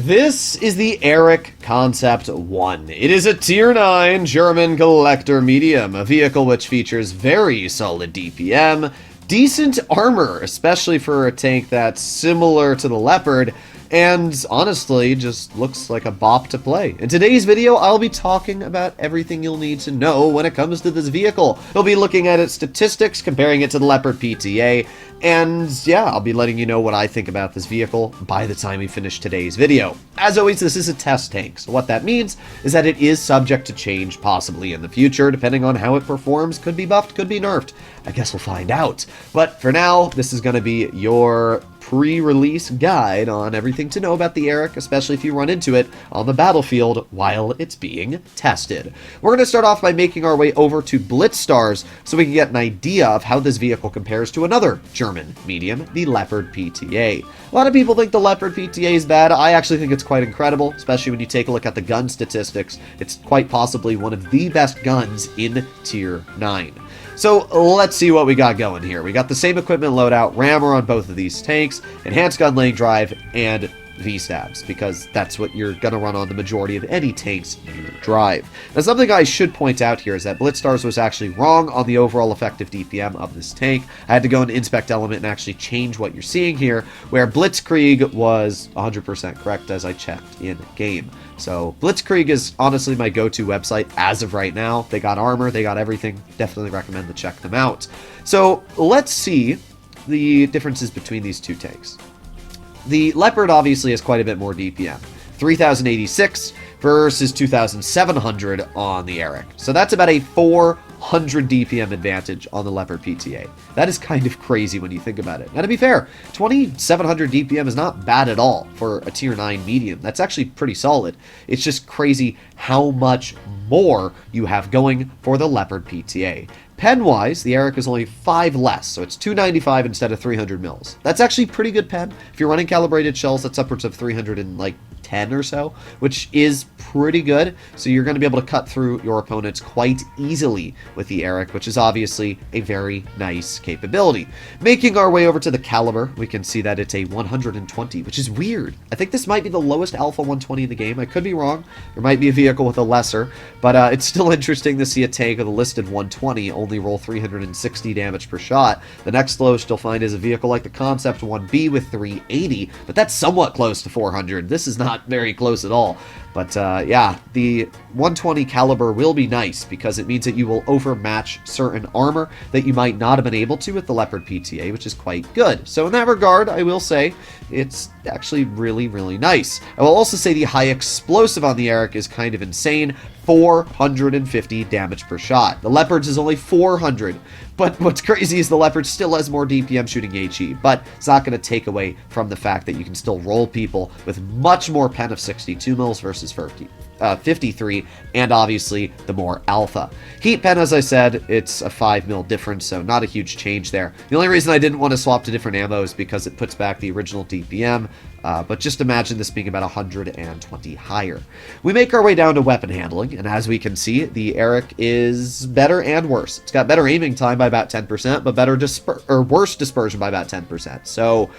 This is the Erich Konzept 1. It is a Tier 9 German collector medium, a vehicle which features very solid DPM, decent armor, especially for a tank that's similar to the Leopard, and honestly just looks like a bop to play. In today's video, I'll be talking about everything you'll need to know when it comes to this vehicle. We'll be looking at its statistics, comparing it to the Leopard PTA, and yeah, I'll be letting you know what I think about this vehicle by the time we finish today's video. As always, this is a test tank, so what that means is that it is subject to change possibly in the future, depending on how it performs. Could be buffed, could be nerfed. I guess we'll find out. But for now, this is going to be your pre-release guide on everything to know about the Erich, especially if you run into it on the battlefield while it's being tested. We're going to start off by making our way over to Blitz stars so we can get an idea of how this vehicle compares to another German medium, the Leopard PTA. A lot of people think the Leopard PTA is bad. I actually think it's quite incredible, especially when you take a look at the gun statistics. It's quite possibly one of the best guns in Tier 9. So let's see what we got going here. We got the same equipment loadout, rammer on both of these tanks, enhanced gun lane drive, and V-stabs, because that's what you're going to run on the majority of any tanks you drive. Now, something I should point out here is that Blitzstars was actually wrong on the overall effective DPM of this tank. I had to go into Inspect Element and actually change what you're seeing here, where Blitzkrieg was 100% correct as I checked in game. So Blitzkrieg is honestly my go-to website as of right now. They got armor, they got everything. Definitely recommend to check them out. So let's see the differences between these two tanks. The Leopard obviously has quite a bit more DPM. 3086 versus 2700 on the Erich. So that's about a 400 DPM advantage on the Leopard PTA. That is kind of crazy when you think about it. Now, to be fair, 2700 DPM is not bad at all for a Tier 9 medium. That's actually pretty solid. It's just crazy how much more you have going for the Leopard PTA. Pen-wise, the Erich is only 5 less, so it's 295 instead of 300 mils. That's actually pretty good pen. If you're running calibrated shells, that's upwards of 310 or so, which is pretty good. So you're going to be able to cut through your opponents quite easily with the Erich, which is obviously a very nice capability. Making our way over to the caliber, we can see that it's a 120, which is weird. I think this might be the lowest alpha 120 in the game. I could be wrong. There might be a vehicle with a lesser, but it's still interesting to see a tank with a listed 120 only roll 360 damage per shot. The next lowest you'll find is a vehicle like the Konzept 1B with 380, but that's somewhat close to 400. This is not very close at all. But yeah, the 120 caliber will be nice because it means that you will overmatch certain armor that you might not have been able to with the Leopard PTA, which is quite good. So in that regard, I will say it's actually really, really nice. I will also say the high explosive on the Erich is kind of insane. 450 damage per shot. The Leopard's is only 400. But what's crazy is the Leopard still has more DPM shooting HE, but it's not going to take away from the fact that you can still roll people with much more pen of 62 mils versus 53, and obviously the more alpha. Heat pen, as I said, it's a 5 mil difference, so not a huge change there. The only reason I didn't want to swap to different ammo is because it puts back the original DPM, but just imagine this being about 120 higher. We make our way down to weapon handling, and as we can see, the Erich is better and worse. It's got better aiming time by about 10%, but worse dispersion by about 10%. So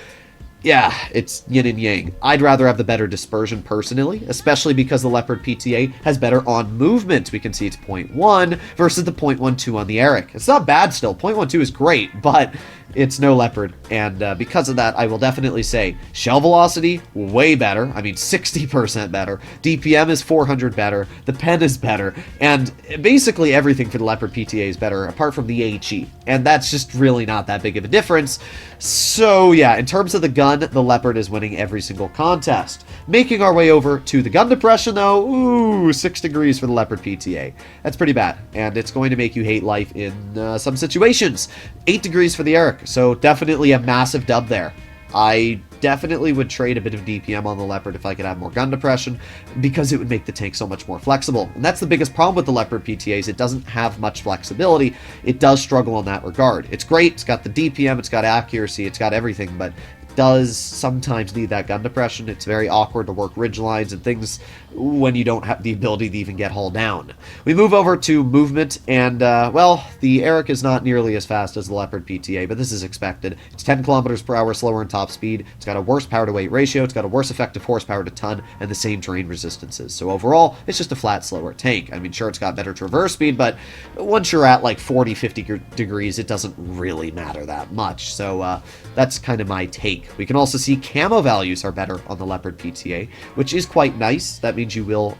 yeah, it's yin and yang. I'd rather have the better dispersion personally, especially because the Leopard PTA has better on movement. We can see it's 0.1 versus the 0.12 on the Erich. It's not bad still. 0.12 is great, but it's no Leopard, and because of that, I will definitely say shell velocity, way better. I mean, 60% better. DPM is 400 better. The pen is better, and basically everything for the Leopard PTA is better, apart from the HE, and that's just really not that big of a difference. So yeah, in terms of the gun, the Leopard is winning every single contest. Making our way over to the gun depression, though, ooh, 6 degrees for the Leopard PTA. That's pretty bad, and it's going to make you hate life in some situations. 8 degrees for the Erich. So definitely a massive dub there. I definitely would trade a bit of DPM on the Leopard if I could have more gun depression, because it would make the tank so much more flexible. And that's the biggest problem with the Leopard PTAs. It doesn't have much flexibility. It does struggle in that regard. It's great. It's got the DPM. It's got accuracy. It's got everything, but it does sometimes need that gun depression. It's very awkward to work ridge lines and things when you don't have the ability to even get hull down. We move over to movement, and, well, the Erich is not nearly as fast as the Leopard PTA, but this is expected. It's 10 kilometers per hour slower in top speed. It's got a worse power-to-weight ratio. It's got a worse effective horsepower to ton, and the same terrain resistances. So overall, it's just a flat, slower tank. I mean, sure, it's got better traverse speed, but once you're at like 40, 50 degrees, it doesn't really matter that much. So that's kind of my take. We can also see camo values are better on the Leopard PTA, which is quite nice. That means you will,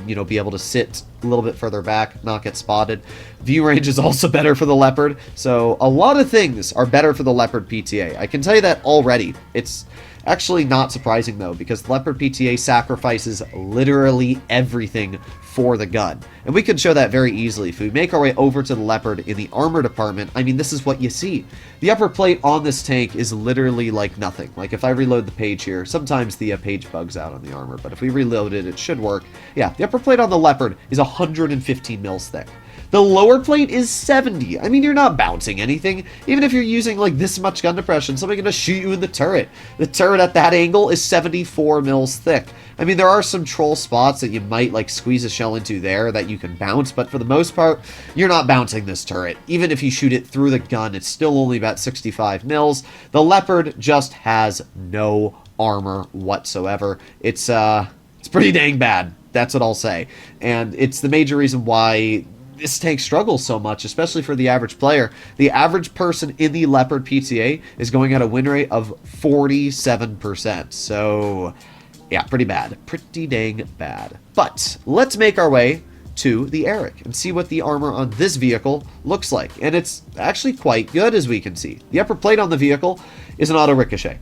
be able to sit a little bit further back, not get spotted. View range is also better for the Leopard. So a lot of things are better for the Leopard PTA. I can tell you that already. It's actually not surprising, though, because the Leopard PTA sacrifices literally everything for the gun. And we can show that very easily. If we make our way over to the Leopard in the armor department, I mean, this is what you see. The upper plate on this tank is literally like nothing. Like, if I reload the page here, sometimes the page bugs out on the armor, but if we reload it, it should work. Yeah, the upper plate on the Leopard is 115 mils thick. The lower plate is 70. I mean, you're not bouncing anything. Even if you're using, like, this much gun depression, somebody's going to shoot you in the turret. The turret at that angle is 74 mils thick. I mean, there are some troll spots that you might, like, squeeze a shell into there that you can bounce, but for the most part, you're not bouncing this turret. Even if you shoot it through the gun, it's still only about 65 mils. The Leopard just has no armor whatsoever. It's pretty dang bad. That's what I'll say. And it's the major reason why this tank struggles so much, especially for the average player. The average person in the Leopard PTA is going at a win rate of 47%. So, yeah, pretty bad. Pretty dang bad. But let's make our way to the Erich and see what the armor on this vehicle looks like. And it's actually quite good, as we can see. The upper plate on the vehicle is an auto ricochet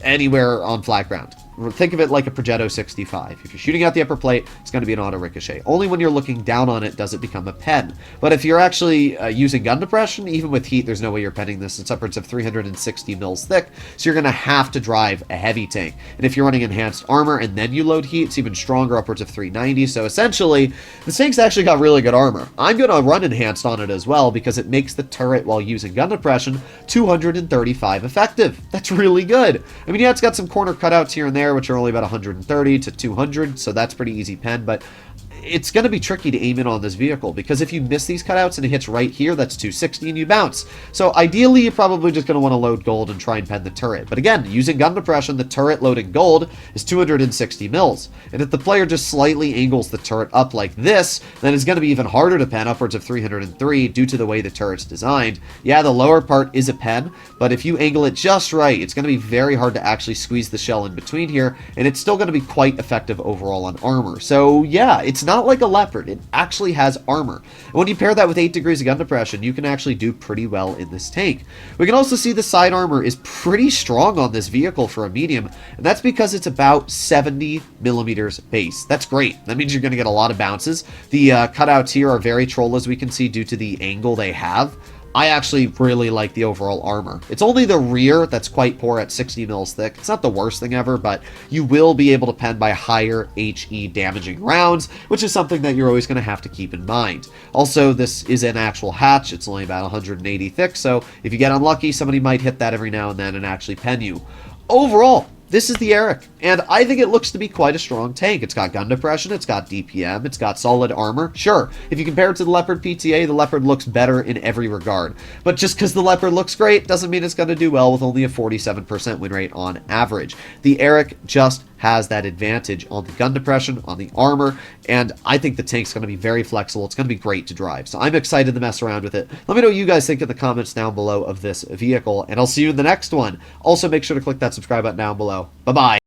anywhere on flat ground. Think of it like a Progetto 65. If you're shooting out the upper plate, it's going to be an auto ricochet. Only when you're looking down on it does it become a pen. But if you're actually using gun depression, even with heat, there's no way you're penning this. It's upwards of 360 mils thick, so you're going to have to drive a heavy tank. And if you're running enhanced armor and then you load heat, it's even stronger, upwards of 390. So essentially, the tank's actually got really good armor. I'm going to run enhanced on it as well because it makes the turret while using gun depression 235 effective. That's really good. I mean, yeah, it's got some corner cutouts here and there, which are only about 130 to 200, so that's pretty easy pen, but it's going to be tricky to aim in on this vehicle, because if you miss these cutouts and it hits right here, that's 260 and you bounce. So ideally, you're probably just going to want to load gold and try and pen the turret. But again, using gun depression, the turret loading gold is 260 mils. And if the player just slightly angles the turret up like this, then it's going to be even harder to pen, upwards of 303, due to the way the turret's designed. Yeah, the lower part is a pen, but if you angle it just right, it's going to be very hard to actually squeeze the shell in between here, and it's still going to be quite effective overall on armor. So yeah, it's not like a Leopard. It actually has armor. And when you pair that with 8 degrees of gun depression, you can actually do pretty well in this tank. We can also see the side armor is pretty strong on this vehicle for a medium, and that's because it's about 70 millimeters base. That's great. That means you're going to get a lot of bounces. The cutouts here are very troll, as we can see, due to the angle they have. I actually really like the overall armor. It's only the rear that's quite poor at 60 mils thick. It's not the worst thing ever, but you will be able to pen by higher HE damaging rounds, which is something that you're always going to have to keep in mind. Also, this is an actual hatch. It's only about 180 thick, so if you get unlucky, somebody might hit that every now and then and actually pen you. Overall, this is the Erich, and I think it looks to be quite a strong tank. It's got gun depression, it's got DPM, it's got solid armor. Sure, if you compare it to the Leopard PTA, the Leopard looks better in every regard. But just because the Leopard looks great doesn't mean it's going to do well with only a 47% win rate on average. The Erich just has that advantage on the gun depression, on the armor, and I think the tank's going to be very flexible. It's going to be great to drive, so I'm excited to mess around with it. Let me know what you guys think in the comments down below of this vehicle, and I'll see you in the next one. Also, make sure to click that subscribe button down below. Bye-bye.